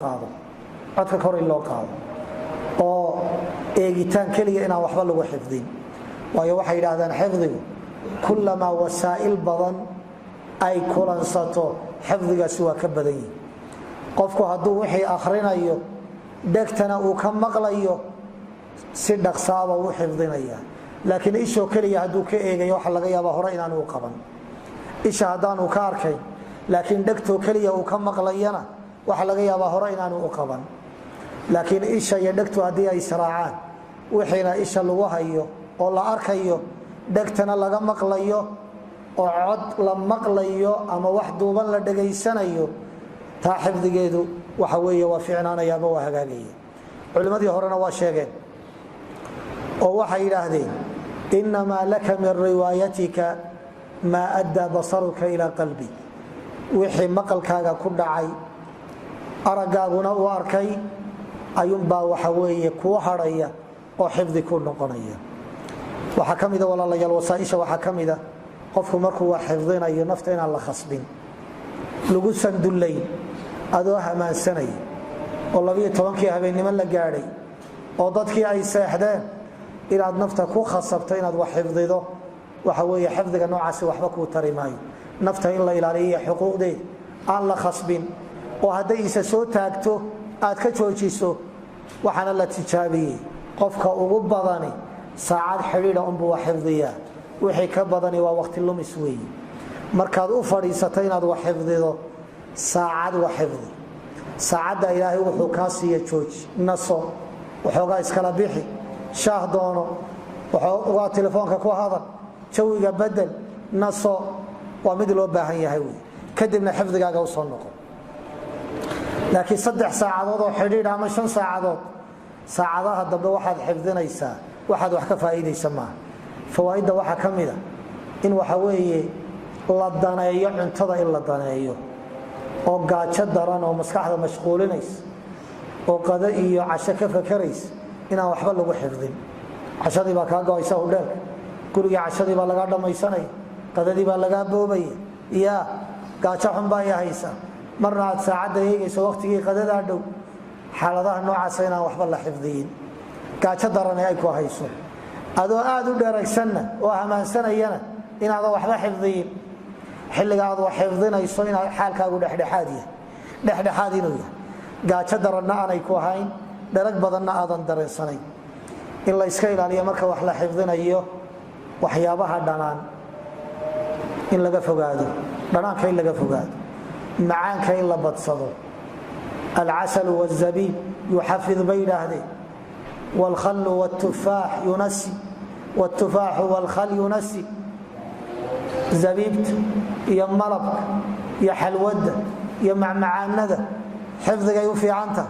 qaado codka kor in loo qaado oo eegitaan kaliya inaan waxba lagu xifdin waayo waxay yiraahdaan xifdigu kullama wasaa'il badan ay kulansato xifdigaasi waa ka badan yahay qofku hadduu wixii akhrinayo dhegtana uu ka maqlayo si dhaqsaaba uu xifdinaya laakiin isho kaliya hadduu ka eegayo waxa laga yaabaa hore inaan uu qaban isha haddaan uu ka arkay laakiin dhegto kaliya uu ka maqlayana waxa laga yaabaa hore inaan uu qaban laakiin isha iyo dhegtu hadii ay israacaan wixiina isha lagu hayo oo la arkayo dhegtana laga maqlayo oo cod la maqlayo ama wax duuban la dhageysanayo taa xifdigeedu waxa weeye waa fiicnaanaya ama waa hagaagaya culimadii horena waa sheegeen oo waxay yiraahdeen inma laka min riwayatika ma adda basaruka ila qalbi wixii maqalkaaga ku dhacay aragaaguna uu arkay ayuunbaa waxa weeye kuwa haraya oo xifdi ku noqonaya waxa kamida walaalayaal wasaaisha waxa kamida qofku markuu wax xifdinayo nafta inaan la khasbin lagu sandulay adoo hamaansanay oo 12kii habeenimo la gaaray oo dadkii ay seexdeen inaad nafta ku khasabto inaad wax xifdido waxa weeye xifdiga noocaasi waxba ku tari maayo nafta in la ilaaliyo xuquuqdeeda aan la khasbin oo haday isa soo taagto aad ka joojiso waxana la tijaabiyay qofka ugu badani saacad xiriir buu xifdiyaa wixii ka badani waa waqti lumis weey markaad u fadhiisatay inaad wax xifdido saacad wax xifdi saacada ilaahay wuxuu ka siiyo jooji naso waxoogaa iskala bixi shaah doono waa telefoonka ku hadal jawiga bedel naso waa mid loo baahan yahay kadibna xifdigaaga u soo noqo laakiin 3 saacadood oo xiriir ama 5 saacadood saacadaha dambe waxaad xifdinaysaa waxaad wax ka faa'iideysan ma fawaa'ida waxa kamida in waxa weeye la daneeyo cuntada in la daneeyo oo gaajo daran oo maskaxda mashquulinays oo qada iyo casho ka fakarays inaan waxba lagu xifdin cashadii baa ka go'aysa u dheer guriga cashadii baa laga dhamaysanay qadadii baa laga boobay iya gaajo xun baa yahaysa marna aad saacada eegayso waqtigii qadada dhow xaaladaha noocaas inaan waxba la xifdiyin gaajo daran ay ku hayso adoo aad u dheeraysanna oo hamaansanayana inaad waxba xifdiyin xilliga aad wax xifdinayso inaad xaalkaagu dhexdhexaad inuu yahay gaajo daranna aanay ku hayn dharag badanna aadan dareensanayn in la iska ilaaliyo marka wax la xifdinayo waxyaabaha dhanaan in laga fogaado dhanaanka in laga fogaado macaanka in la badsado العسل والزبيب يحفظ بينهده والخل والتفاح ينسي والتفاح والخل ينسي زبيبت يا مرب يا حلود يا معمعانده حفظك يوفي عنته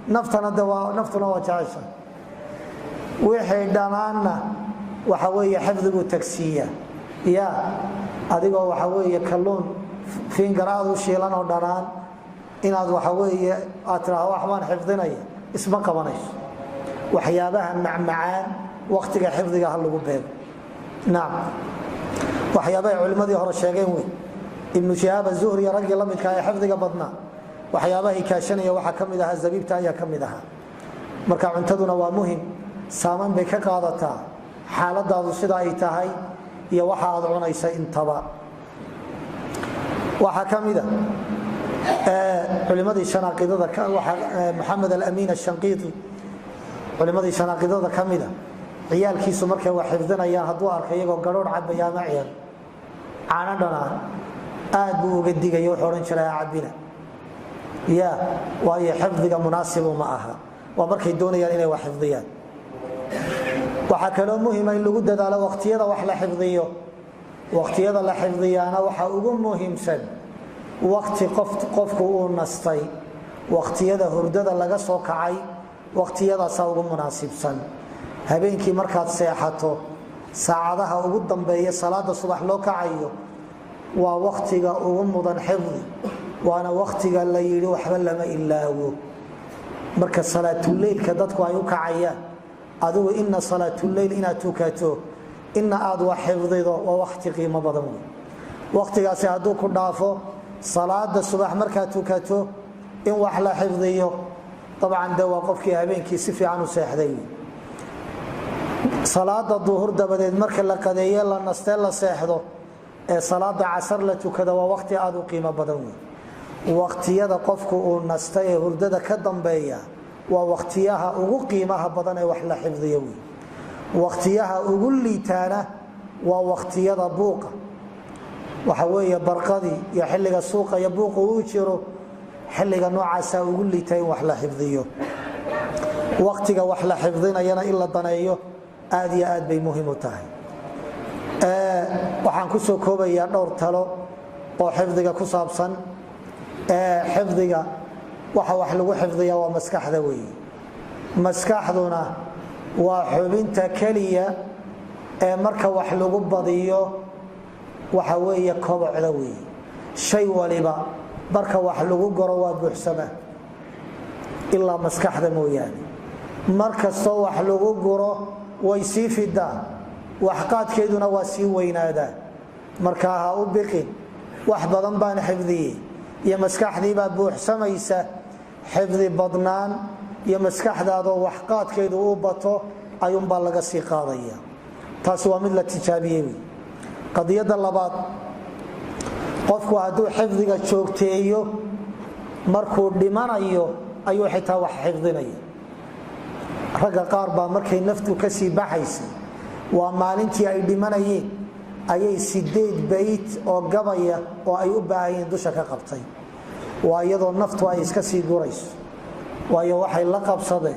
نفتنا دواء نفتنا وجعشا وحي دمانا وحوي حفظك تكسيه يا adigoo waxa weeye kalluun fiingaraadu shiilan oo dhanaan inaad waxa weeye aad tiraahdo waxbaan xifdinaya isma qabanayso waxyaabaha macmacaan waqtiga xifdiga hal lagu beego naam waxyaabaha culimadii hore sheegeen way ibn shihab az-zuhri ragi la midka ay xifdiga badna waxyaabaha kaashanaya waxa kamid ah zabiibta ayaa kamid ah marka cuntaduna waa muhiim saaman bay ka qaadataa xaaladaadu sida ay tahay iyo waxa aad cunaysa intaba waxa kamida culimadii shanaaqidada waxa Muhammad al-Amin al-Shanqiti culimadii shanaaqidada kamida ciyaalkiisu markay wax xifdinayaan haduu arko iyagoo garoor cabaya ma ciyaar aanadana aad buu uga digayo xoran jiray cabina ya waayo xifdiga munaasib ma aha waa markay doonayaan inay wax xifdiyaan waxa kale oo muhiim ah in lagu dadaalo waqtiyada wax la xifdiyo waqtiyada la xifdiyana waxa ugu muhiimsan waqti qofku uu nastay waqtiyada hurdada laga soo kacay waqtiyada saa ugu munaasibsan habeenkii markaad seexato saacadaha ugu dambeeya salaada subax loo kacayo waa waqtiga ugu mudan xifdi waana waqtiga la yiri waxba lama ilaawo marka salaatul leelka dadku ay u kacayaan adigu inna salaatul leyl ina tukato inna aad wax xifdido waa waqti qiimo badan waqtigaasi haduu ku dhaafo salaada subax marka tukato in wax la xifdiyo dabcan de waa qofkii habeenkii si fiican u seexday salaada duhur dabadeed marka la qadeeye la nastee la seexdo ee salaada casar la tukada waa waqti aad u qiimo badan wey waqtiyada qofku uu nastay ee hurdada ka dambeeya waa waqtiyaha ugu qiimaha badan ee wax la xifdiyo wey waqtiyaha ugu liitaana waa waqtiyada buuqa waxa weeye barqadii iyo xilliga suuqa iyo buuqa uu jiro xilliga noocaasa ugu liitay in wax la xifdiyo waqtiga wax la xifdinayana in la daneeyo aad iyo aad bay muhiim u tahay waxaan ku soo koobayaa dhowr talo oo xifdiga ku saabsan xifdiga waxa wax lagu xifdiyaa waa maskaxda weeye maskaxduna waa xubinta keliya ee marka wax lagu badiyo waxa weeye kobocda weeye shay waliba marka wax lagu goro waa buuxsamaa ilaa maskaxda mooyaane mar kastoo wax lagu guro way sii fidaa waxqaadkeeduna waa sii weynaadaa markaa ha u biqin wax badan baan xifdiyey iyo maskaxdiibaa buuxsamaysa xifdi badnaan iyo maskaxdaadoo waxqaadkeedu u bato ayuunbaa laga sii qaadaya taasi waa mid la tijaabiyey wey qadiyadda labaad qofku hadduu xifdiga joogteeyo markuu dhimanayo ayuu xitaa wax xifdinaya ragga qaar baa markay naftu ka sii baxaysay waa maalintii ay dhimanayeen ayay 8 bayt oo gabaya oo ay u baahayeen dusha ka qabtay waa iyadoo naftu ay iska sii gurayso waayo waxay la qabsadeen